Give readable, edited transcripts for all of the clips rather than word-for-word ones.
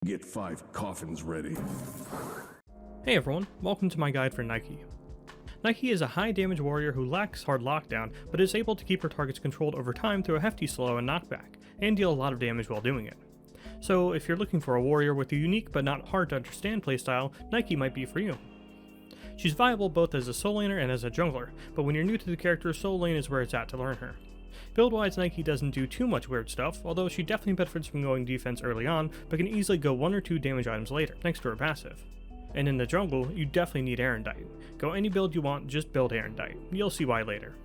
Get 5 coffins ready. Hey everyone, welcome to my guide for Nike. Nike is a high damage warrior who lacks hard lockdown, but is able to keep her targets controlled over time through a hefty slow and knockback, and deal a lot of damage while doing it. So if you're looking for a warrior with a unique but not hard to understand playstyle, Nike might be for you. She's viable both as a soul laner and as a jungler, but when you're new to the character, soul lane is where it's at to learn her. Build-wise, Nike doesn't do too much weird stuff, although she definitely benefits from going defense early on, but can easily go 1 or 2 damage items later, thanks to her passive. And in the jungle, you definitely need Erendite. Go any build you want, just build Erendite. You'll see why later.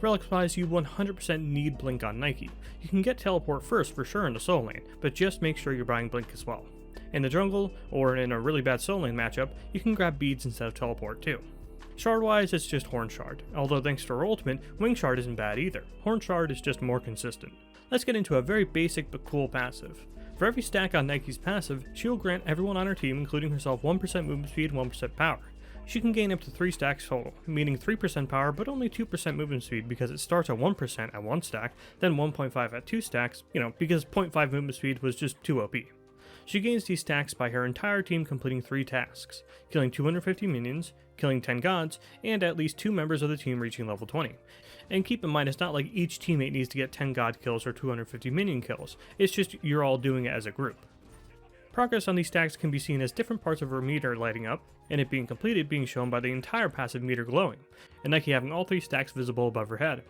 Relic-wise, you 100% need Blink on Nike. You can get Teleport first for sure in the soul lane, but just make sure you're buying Blink as well. In the jungle, or in a really bad soul lane matchup, you can grab beads instead of Teleport too. Shard-wise, it's just Horn Shard, although thanks to her ultimate, Wing Shard isn't bad either. Horn Shard is just more consistent. Let's get into a very basic but cool passive. For every stack on Nike's passive, she will grant everyone on her team, including herself, 1% movement speed and 1% power. She can gain up to 3 stacks total, meaning 3% power but only 2% movement speed because it starts at 1% at 1 stack, then 1.5 at 2 stacks, because 0.5 movement speed was just too OP. She gains these stacks by her entire team completing 3 tasks, killing 250 minions, killing 10 gods, and at least 2 members of the team reaching level 20. And keep in mind, it's not like each teammate needs to get 10 god kills or 250 minion kills, it's just you're all doing it as a group. Progress on these stacks can be seen as different parts of her meter lighting up, and it being completed being shown by the entire passive meter glowing, and Nike having all 3 stacks visible above her head.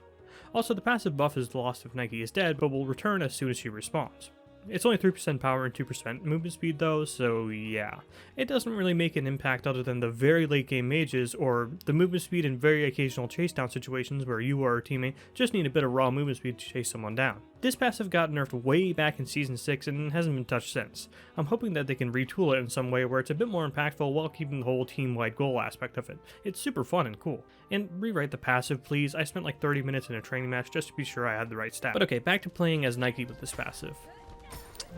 Also, the passive buff is lost if Nike is dead, but will return as soon as she respawns. It's only 3% power and 2% movement speed though, so yeah. It doesn't really make an impact other than the very late game mages, or the movement speed in very occasional chase down situations where you or a teammate just need a bit of raw movement speed to chase someone down. This passive got nerfed way back in Season 6 and hasn't been touched since. I'm hoping that they can retool it in some way where it's a bit more impactful while keeping the whole team-wide goal aspect of it. It's super fun and cool. And rewrite the passive please, I spent like 30 minutes in a training match just to be sure I had the right stat. But okay, back to playing as Nike with this passive.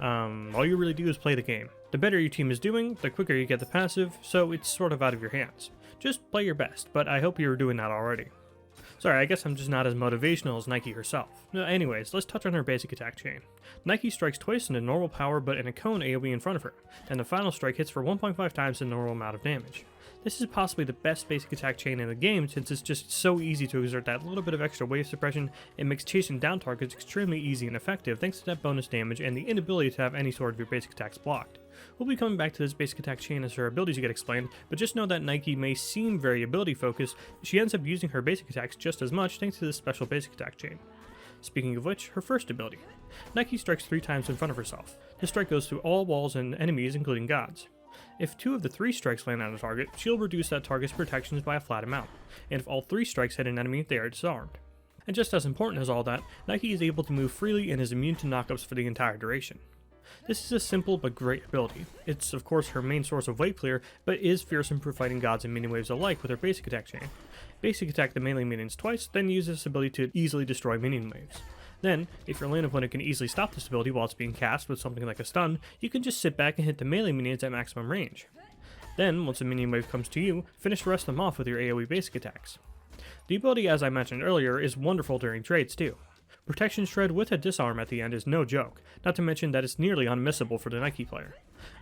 All you really do is play the game. The better your team is doing, the quicker you get the passive, so it's sort of out of your hands. Just play your best, but I hope you're doing that already. Sorry, I guess I'm just not as motivational as Nike herself. Anyways, let's touch on her basic attack chain. Nike strikes twice in a normal power but in a cone AoE in front of her, and the final strike hits for 1.5 times the normal amount of damage. This is possibly the best basic attack chain in the game since it's just so easy to exert that little bit of extra wave suppression. It makes chasing down targets extremely easy and effective thanks to that bonus damage and the inability to have any sort of your basic attacks blocked. We'll be coming back to this basic attack chain as her abilities get explained, but just know that Nike may seem very ability focused, she ends up using her basic attacks just as much thanks to this special basic attack chain. Speaking of which, her first ability. Nike strikes 3 times in front of herself. This strike goes through all walls and enemies including gods. If 2 of the 3 strikes land on a target, she'll reduce that target's protections by a flat amount, and if all 3 strikes hit an enemy, they are disarmed. And just as important as all that, Nike is able to move freely and is immune to knockups for the entire duration. This is a simple but great ability. It's of course her main source of wave clear, but is fearsome for fighting gods and minion waves alike with her basic attack chain. Basic attack the melee minions twice, then use this ability to easily destroy minion waves. Then, if your lane opponent can easily stop this ability while it's being cast with something like a stun, you can just sit back and hit the melee minions at maximum range. Then, once a minion wave comes to you, finish the rest of them off with your AoE basic attacks. The ability, as I mentioned earlier, is wonderful during trades too. Protection Shred with a disarm at the end is no joke, not to mention that it's nearly unmissable for the Nike player.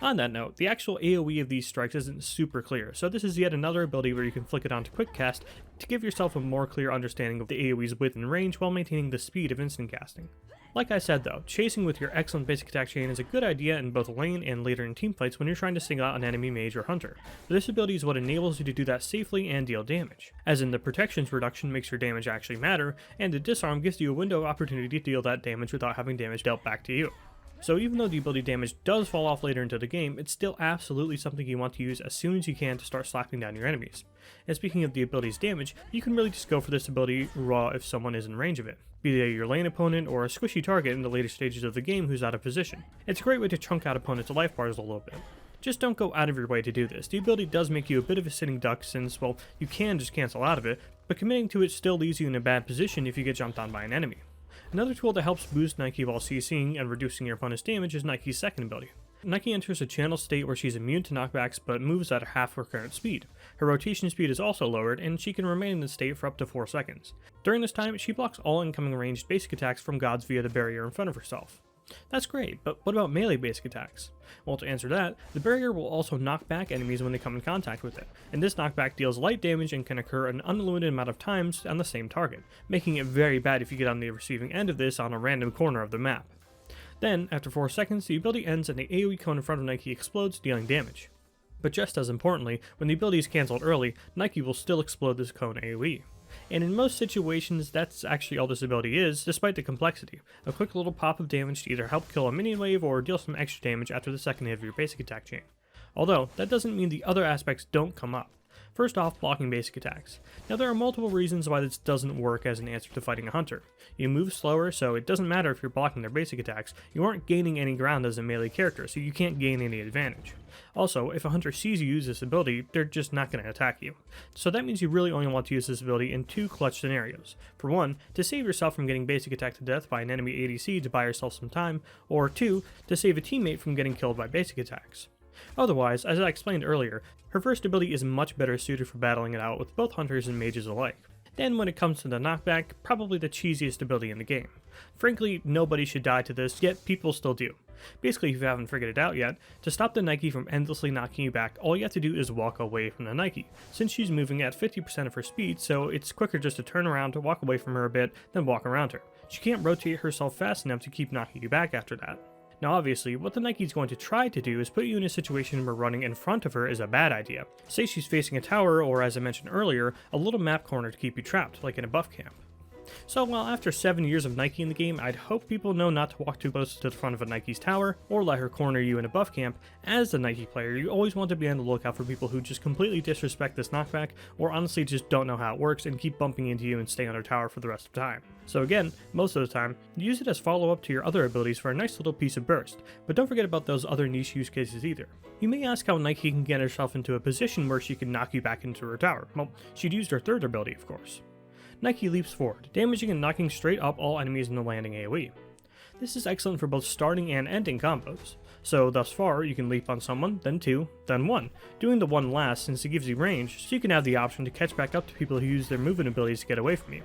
On that note, the actual AoE of these strikes isn't super clear, so this is yet another ability where you can flick it onto quick cast to give yourself a more clear understanding of the AoE's width and range while maintaining the speed of instant casting. Like I said though, chasing with your excellent basic attack chain is a good idea in both lane and later in teamfights when you're trying to single out an enemy mage or hunter, but this ability is what enables you to do that safely and deal damage. As in the protections reduction makes your damage actually matter, and the disarm gives you a window of opportunity to deal that damage without having damage dealt back to you. So even though the ability damage does fall off later into the game, it's still absolutely something you want to use as soon as you can to start slapping down your enemies. And speaking of the ability's damage, you can really just go for this ability raw if someone is in range of it, be they your lane opponent or a squishy target in the later stages of the game who's out of position. It's a great way to chunk out opponents' life bars a little bit. Just don't go out of your way to do this. The ability does make you a bit of a sitting duck since, well, you can just cancel out of it, but committing to it still leaves you in a bad position if you get jumped on by an enemy. Another tool that helps boost Nike while CCing and reducing your opponent's damage is Nike's second ability. Nike enters a channel state where she's immune to knockbacks but moves at half her current speed. Her rotation speed is also lowered, and she can remain in this state for up to 4 seconds. During this time, she blocks all incoming ranged basic attacks from gods via the barrier in front of herself. That's great, but what about melee basic attacks? Well, to answer that, the barrier will also knock back enemies when they come in contact with it, and this knockback deals light damage and can occur an unlimited amount of times on the same target, making it very bad if you get on the receiving end of this on a random corner of the map. Then, after 4 seconds, the ability ends and the AoE cone in front of Nike explodes, dealing damage. But just as importantly, when the ability is cancelled early, Nike will still explode this cone AoE. And in most situations, that's actually all this ability is, despite the complexity. A quick little pop of damage to either help kill a minion wave or deal some extra damage after the second hit of your basic attack chain. Although, that doesn't mean the other aspects don't come up. First off, blocking basic attacks. Now there are multiple reasons why this doesn't work as an answer to fighting a hunter. You move slower, so it doesn't matter if you're blocking their basic attacks, you aren't gaining any ground as a melee character, so you can't gain any advantage. Also, if a hunter sees you use this ability, they're just not going to attack you. So that means you really only want to use this ability in 2 clutch scenarios. For 1, to save yourself from getting basic attacked to death by an enemy ADC to buy yourself some time, or 2, to save a teammate from getting killed by basic attacks. Otherwise, as I explained earlier, her first ability is much better suited for battling it out with both hunters and mages alike. Then when it comes to the knockback, probably the cheesiest ability in the game. Frankly, nobody should die to this, yet people still do. Basically, if you haven't figured it out yet, to stop the Nike from endlessly knocking you back, all you have to do is walk away from the Nike, since she's moving at 50% of her speed, so it's quicker just to turn around to walk away from her a bit, than walk around her. She can't rotate herself fast enough to keep knocking you back after that. Now obviously, what the Nike's going to try to do is put you in a situation where running in front of her is a bad idea. Say she's facing a tower or, as I mentioned earlier, a little map corner to keep you trapped, like in a buff camp. So while after 7 years of Nike in the game, I'd hope people know not to walk too close to the front of a Nike's tower, or let her corner you in a buff camp. As the Nike player, you always want to be on the lookout for people who just completely disrespect this knockback, or honestly just don't know how it works and keep bumping into you and stay on her tower for the rest of the time. So again, most of the time, use it as follow-up to your other abilities for a nice little piece of burst, but don't forget about those other niche use cases either. You may ask how Nike can get herself into a position where she can knock you back into her tower. Well, she'd used her third ability, of course. Nike leaps forward, damaging and knocking straight up all enemies in the landing AoE. This is excellent for both starting and ending combos. So thus far, you can leap on someone, then 2, then 1, doing the 1 last since it gives you range, so you can have the option to catch back up to people who use their movement abilities to get away from you.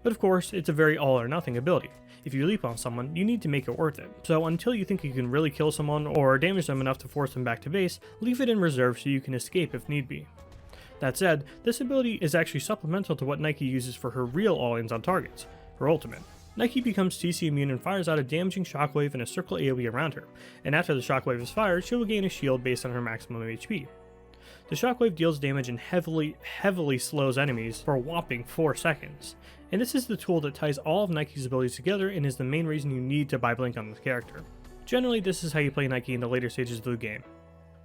But of course, it's a very all or nothing ability. If you leap on someone, you need to make it worth it. So until you think you can really kill someone or damage them enough to force them back to base, leave it in reserve so you can escape if need be. That said, this ability is actually supplemental to what Nike uses for her real all-ins on targets, her ultimate. Nike becomes CC immune and fires out a damaging shockwave and a circle AoE around her, and after the shockwave is fired, she will gain a shield based on her maximum HP. The shockwave deals damage and heavily slows enemies for a whopping 4 seconds, and this is the tool that ties all of Nike's abilities together and is the main reason you need to buy Blink on this character. Generally, this is how you play Nike in the later stages of the game.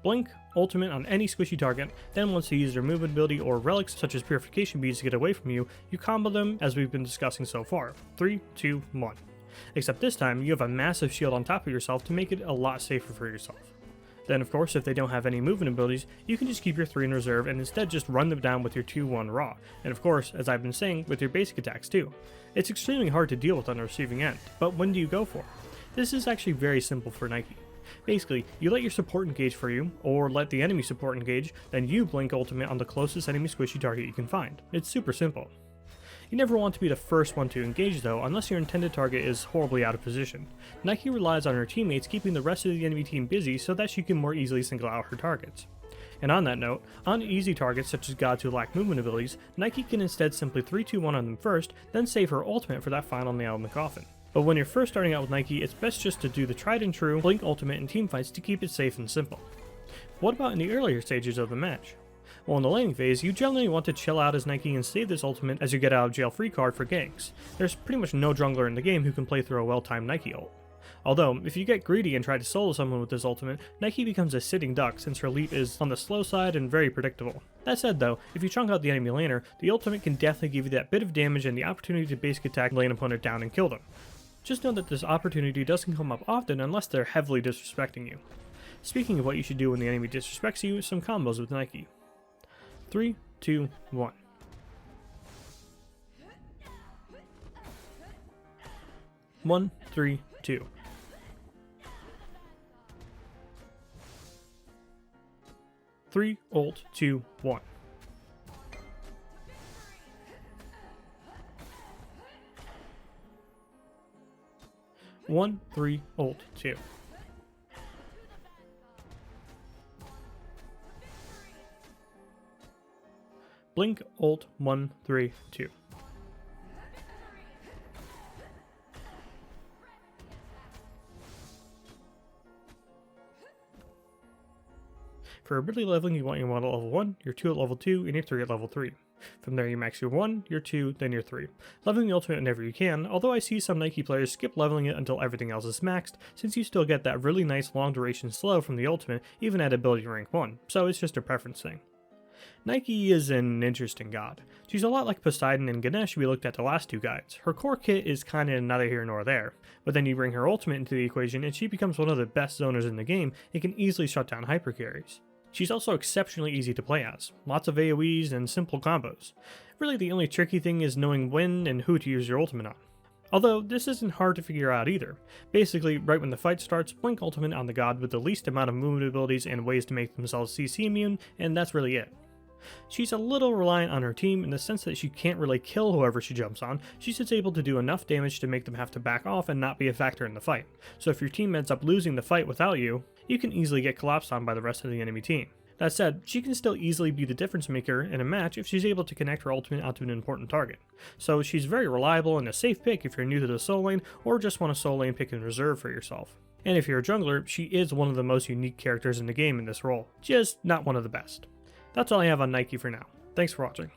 Blink, ultimate on any squishy target, then once they use their movement ability or relics such as purification beads to get away from you, you combo them as we've been discussing so far. 3, 2, 1. Except this time, you have a massive shield on top of yourself to make it a lot safer for yourself. Then of course, if they don't have any movement abilities, you can just keep your 3 in reserve and instead just run them down with your 2-1 raw, and of course, as I've been saying, with your basic attacks too. It's extremely hard to deal with on the receiving end, but when do you go for it? This is actually very simple for Nike. Basically, you let your support engage for you, or let the enemy support engage, then you blink ultimate on the closest enemy squishy target you can find. It's super simple. You never want to be the first one to engage though, unless your intended target is horribly out of position. Nike relies on her teammates keeping the rest of the enemy team busy so that she can more easily single out her targets. And on that note, on easy targets such as gods who lack movement abilities, Nike can instead simply 3-2-1 on them first, then save her ultimate for that final nail in the coffin. But when you're first starting out with Nike, it's best just to do the tried and true Blink ultimate in teamfights to keep it safe and simple. What about in the earlier stages of the match? Well, in the laning phase, you generally want to chill out as Nike and save this ultimate as you get out of jail free card for ganks. There's pretty much no jungler in the game who can play through a well-timed Nike ult. Although, if you get greedy and try to solo someone with this ultimate, Nike becomes a sitting duck since her leap is on the slow side and very predictable. That said though, if you chunk out the enemy laner, the ultimate can definitely give you that bit of damage and the opportunity to basic attack lane opponent down and kill them. Just know that this opportunity doesn't come up often unless they're heavily disrespecting you. Speaking of what you should do when the enemy disrespects you, some combos with Nike. 3, 2, 1. One, 3, 2. 3, ult, 2, 1. 1, 3, ult, 2. Blink, ult, 1, 3, 2. For ability leveling, you want your 1 at level 1, your 2 at level 2, and your 3 at level 3. From there you max your 1, your 2, then your 3. Leveling the ultimate whenever you can, although I see some Nike players skip leveling it until everything else is maxed, since you still get that really nice long duration slow from the ultimate even at ability rank 1, so it's just a preference thing. Nike is an interesting god. She's a lot like Poseidon and Ganesh we looked at the last two guides. Her core kit is kinda neither here nor there, but then you bring her ultimate into the equation and she becomes one of the best zoners in the game and can easily shut down hyper carries. She's also exceptionally easy to play as, lots of AoEs and simple combos. Really the only tricky thing is knowing when and who to use your ultimate on. Although, this isn't hard to figure out either. Basically, right when the fight starts, blink ultimate on the god with the least amount of movement abilities and ways to make themselves CC immune, and that's really it. She's a little reliant on her team in the sense that she can't really kill whoever she jumps on, she's just able to do enough damage to make them have to back off and not be a factor in the fight. So if your team ends up losing the fight without you, you can easily get collapsed on by the rest of the enemy team. That said, she can still easily be the difference maker in a match if she's able to connect her ultimate onto an important target. So she's very reliable and a safe pick if you're new to the solo lane or just want a solo lane pick in reserve for yourself. And if you're a jungler, she is one of the most unique characters in the game in this role, just not one of the best. That's all I have on Nike for now. Thanks for watching.